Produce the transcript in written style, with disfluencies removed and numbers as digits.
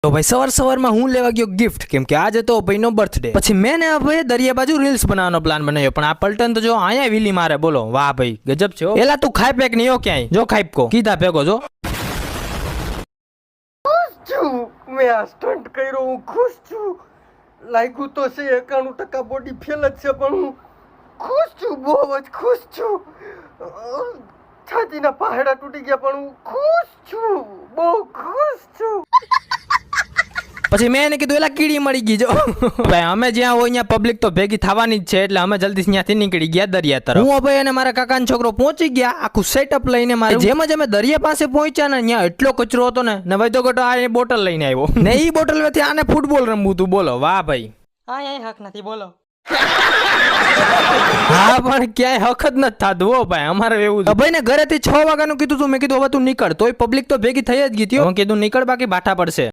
તો ભાઈ સવારમાં હું લેવા ગયો ગિફ્ટ, કેમ કે આજે તો ભાઈનો બર્થડે. પછી મેં ને ભાઈ દરિયા બાજુ રીલ્સ બનાવવાનો પ્લાન બનાવ્યો, પણ આ પલટન તો જો અહીંયા વિલી મારે. બોલો વાહ ભાઈ ગજબ છે. એલા તું ખાઈ પેક નહીં હો ક્યાંય, જો ખાઈ કો કીધા ભેગો જો. મેં આ સ્ટન્ટ કર્યો, હું ખુશ છું. લાગ્યું તો છે 91% બોડી ફેલ જ છે, પણ હું ખુશ છું, બહુ જ ખુશ છું. છાતીના પહાડા તૂટી ગયા, પણ હું ખુશ છું, બહુ ખુશ છું. પછી મેં એને કીધું એલા કીડી મળી ગઈ જો. ભાઈ અમે જ્યાં હોય ત્યાં પબ્લિક તો ભેગી થવાની જ છે, એટલે અમે જલ્દી ત્યાંથી નીકળી ગયા દરિયા તરફ. હું ભાઈ અને મારા કાકાનો છોકરો પહોંચી ગયા આખું સેટઅપ લઈને. મારે જેમ જ અમે દરિયા પાસે પહોંચ્યા ને ત્યાં એટલો કચરો હતો ને વૈદો ગટો આ બોટલ લઈને આવ્યો ને ઈ બોટલ વેથી આને ફૂટબોલ રમવું તું. બોલો વાહ ભાઈ. હા હક નથી બોલો. હા પણ ક્યાંય હક જ નથી થતું હો ભાઈ અમારે એવું. ભાઈ ને ઘરેથી 6 વાગ્યાનું કીધું તું, મેં કીધું હવે તું નીકળ, તોય પબ્લિક તો ભેગી થઈ જ ગઈ. કીધું નીકળ બાકી બાઠા પડશે.